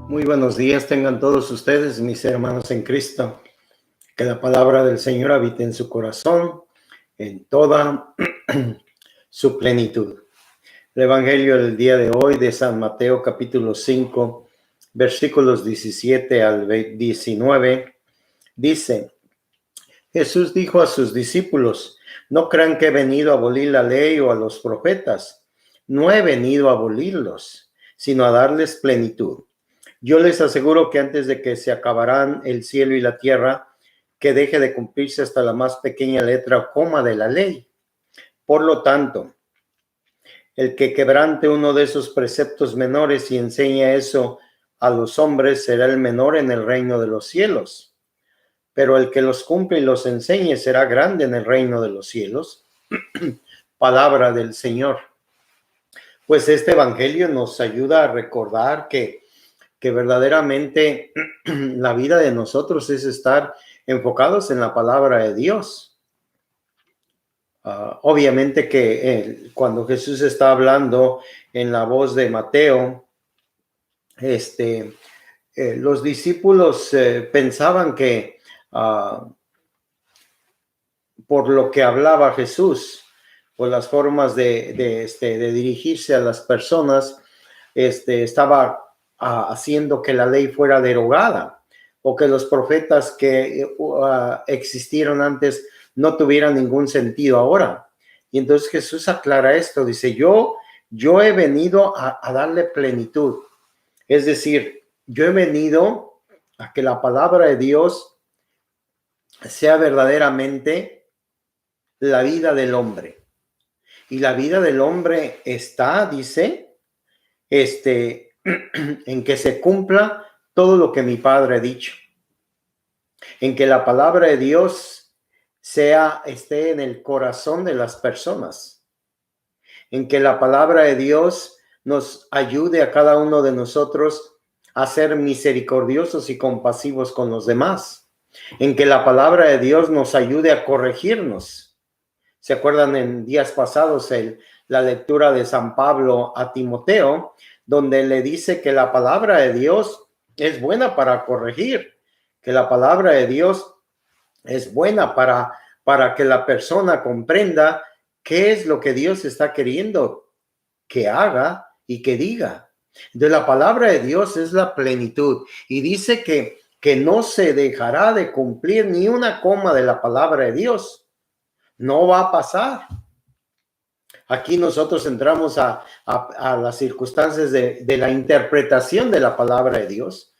Muy buenos días tengan todos ustedes, mis hermanos en Cristo. Que la palabra del Señor habite en su corazón, en toda su plenitud. El Evangelio del día de hoy de San Mateo, capítulo 5, versículos 17 al 19, dice: Jesús dijo a sus discípulos: no crean que he venido a abolir la ley o a los profetas. No he venido a abolirlos, sino a darles plenitud. Yo les aseguro que antes de que se acabarán el cielo y la tierra, que deje de cumplirse hasta la más pequeña letra o coma de la ley. Por lo tanto, el que quebrante uno de esos preceptos menores y enseña eso a los hombres será el menor en el reino de los cielos. Pero el que los cumple y los enseñe será grande en el reino de los cielos. Palabra del Señor. Pues este evangelio nos ayuda a recordar que verdaderamente la vida de nosotros es estar enfocados en la palabra de Dios. Obviamente que cuando Jesús está hablando en la voz de Mateo, los discípulos pensaban que por lo que hablaba Jesús, por las formas de dirigirse a las personas, estaba haciendo que la ley fuera derogada, o que los profetas que existieron antes no tuvieran ningún sentido ahora. Y entonces Jesús aclara esto, dice: yo he venido a darle plenitud. Es decir, yo he venido a que la palabra de Dios sea verdaderamente la vida del hombre. Y la vida del hombre está, dice, en que se cumpla todo lo que mi Padre ha dicho, en que la palabra de Dios esté en el corazón de las personas, en que la palabra de Dios nos ayude a cada uno de nosotros a ser misericordiosos y compasivos con los demás, en que la palabra de Dios nos ayude a corregirnos. ¿Se acuerdan en días pasados la lectura de San Pablo a Timoteo, donde le dice que la palabra de Dios es buena para corregir, que la palabra de Dios es buena para que la persona comprenda qué es lo que Dios está queriendo que haga y que diga? De la palabra de Dios es la plenitud, y dice que no se dejará de cumplir ni una coma de la palabra de Dios. No va a pasar. Aquí nosotros entramos a las circunstancias de la interpretación de la palabra de Dios,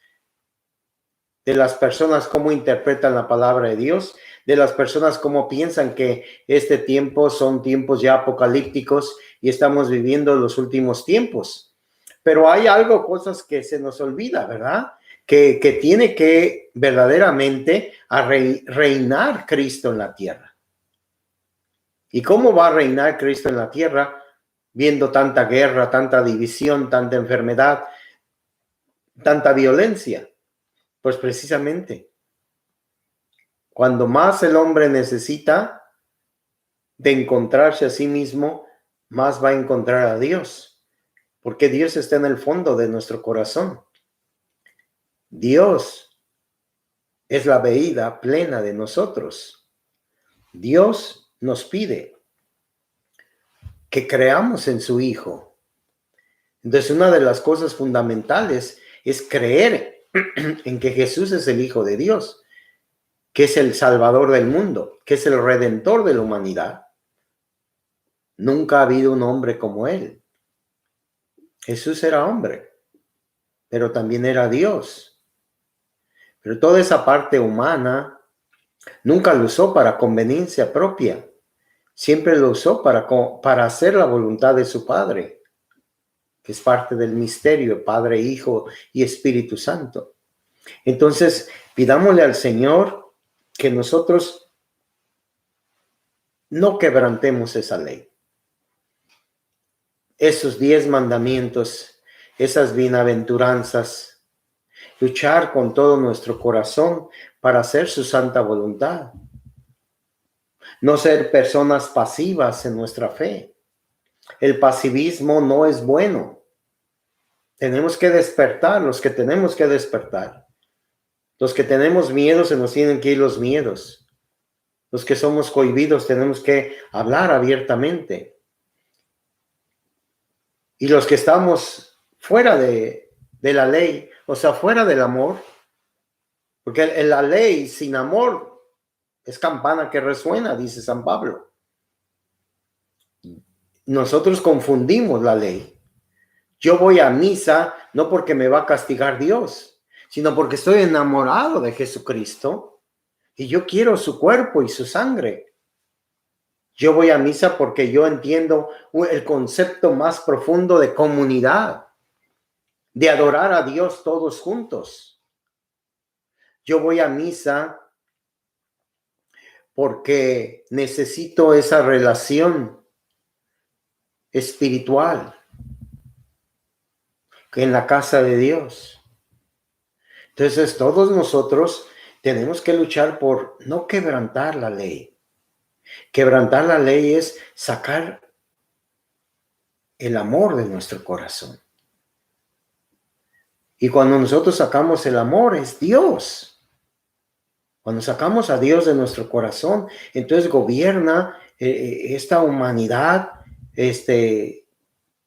de las personas cómo interpretan la palabra de Dios, de las personas cómo piensan que este tiempo son tiempos ya apocalípticos y estamos viviendo los últimos tiempos. Pero hay cosas que se nos olvida, ¿verdad? Que tiene que verdaderamente reinar Cristo en la tierra. ¿Y cómo va a reinar Cristo en la tierra viendo tanta guerra, tanta división, tanta enfermedad, tanta violencia? Pues precisamente, cuando más el hombre necesita de encontrarse a sí mismo, más va a encontrar a Dios, porque Dios está en el fondo de nuestro corazón. Dios es la veída plena de nosotros. Dios nos pide que creamos en su Hijo. Entonces, una de las cosas fundamentales es creer en que Jesús es el Hijo de Dios, que es el Salvador del mundo, que es el Redentor de la humanidad. Nunca ha habido un hombre como Él. Jesús era hombre, pero también era Dios. Pero toda esa parte humana nunca lo usó para conveniencia propia. Siempre lo usó para hacer la voluntad de su Padre, que es parte del misterio, Padre, Hijo y Espíritu Santo. Entonces, pidámosle al Señor que nosotros no quebrantemos esa ley. Esos 10 mandamientos, esas bienaventuranzas, luchar con todo nuestro corazón para hacer su santa voluntad. No ser personas pasivas en nuestra fe. El pasivismo no es bueno. Tenemos que despertar, los que tenemos que despertar. Los que tenemos miedo, se nos tienen que ir los miedos. Los que somos cohibidos tenemos que hablar abiertamente. Y los que estamos fuera de la ley, o sea, fuera del amor, porque la ley sin amor es campana que resuena, dice San Pablo. Nosotros confundimos la ley. Yo voy a misa no porque me va a castigar Dios, sino porque estoy enamorado de Jesucristo y yo quiero su cuerpo y su sangre. Yo voy a misa porque yo entiendo el concepto más profundo de comunidad, de adorar a Dios todos juntos. Yo voy a misa porque necesito esa relación espiritual que en la casa de Dios. Entonces, todos nosotros tenemos que luchar por no quebrantar la ley. Quebrantar la ley es sacar el amor de nuestro corazón. Y cuando nosotros sacamos el amor, es Dios. Cuando sacamos a Dios de nuestro corazón, entonces gobierna esta humanidad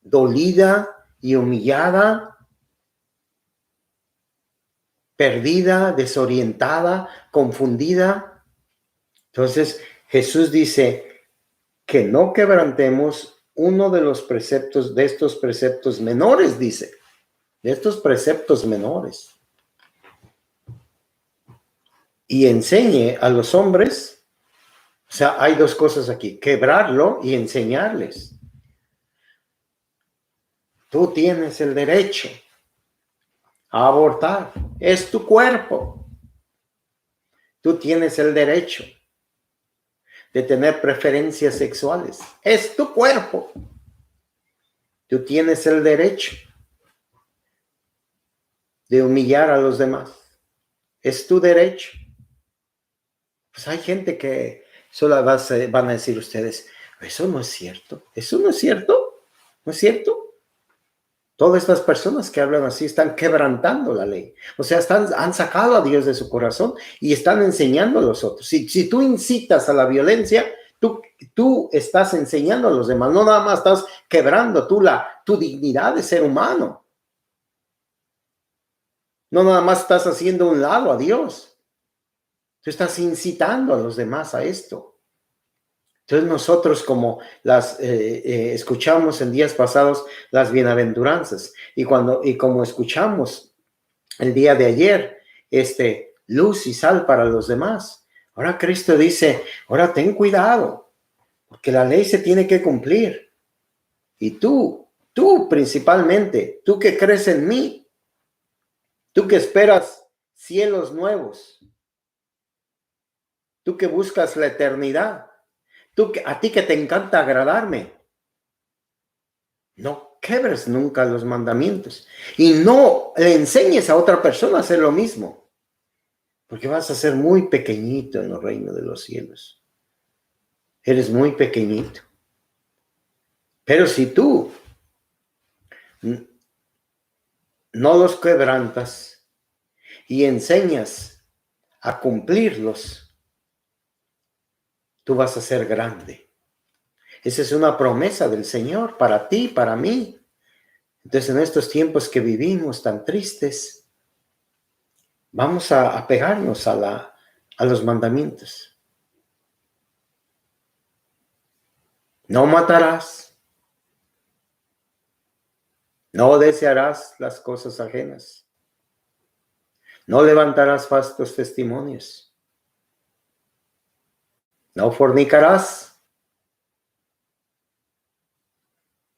dolida y humillada, perdida, desorientada, confundida. Entonces Jesús dice que no quebrantemos uno de los preceptos, de estos preceptos menores, dice, de estos preceptos menores. Y enseñe a los hombres, o sea, hay dos cosas aquí, quebrarlo y enseñarles. Tú tienes el derecho a abortar, es tu cuerpo. Tú tienes el derecho de tener preferencias sexuales, es tu cuerpo. Tú tienes el derecho de humillar a los demás, es tu derecho. Pues hay gente que solo van a decir ustedes, eso no es cierto, eso no es cierto, no es cierto. Todas estas personas que hablan así están quebrantando la ley. O sea, han sacado a Dios de su corazón y están enseñando a los otros. Si tú incitas a la violencia, tú estás enseñando a los demás. No nada más estás quebrando tu dignidad de ser humano. No nada más estás haciendo un lado a Dios. Tú estás incitando a los demás a esto. Entonces nosotros como escuchamos en días pasados las bienaventuranzas y como escuchamos el día de ayer, luz y sal para los demás. Ahora Cristo dice, ahora ten cuidado, porque la ley se tiene que cumplir. Y tú principalmente, tú que crees en mí, tú que esperas cielos nuevos, tú que buscas la eternidad, a ti que te encanta agradarme, no quebres nunca los mandamientos y no le enseñes a otra persona a hacer lo mismo, porque vas a ser muy pequeñito en el reino de los cielos. Eres muy pequeñito. Pero si tú no los quebrantas y enseñas a cumplirlos, tú vas a ser grande. Esa es una promesa del Señor para ti, para mí. Entonces, en estos tiempos que vivimos tan tristes, vamos a apegarnos a los mandamientos. No matarás. No desearás las cosas ajenas. No levantarás falsos testimonios. No fornicarás.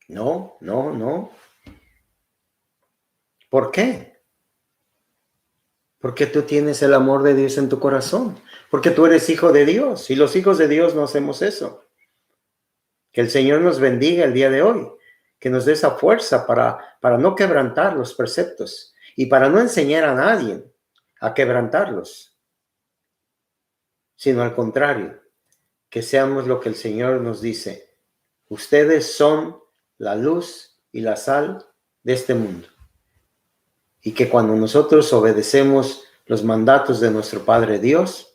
No. ¿Por qué? Porque tú tienes el amor de Dios en tu corazón. Porque tú eres hijo de Dios. Y los hijos de Dios no hacemos eso. Que el Señor nos bendiga el día de hoy. Que nos dé esa fuerza para no quebrantar los preceptos. Y para no enseñar a nadie a quebrantarlos. Sino al contrario. Que seamos lo que el Señor nos dice. Ustedes son la luz y la sal de este mundo. y que cuando nosotros obedecemos los mandatos de nuestro Padre Dios,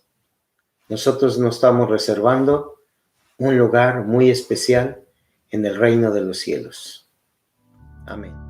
nosotros nos estamos reservando un lugar muy especial en el reino de los cielos. Amén.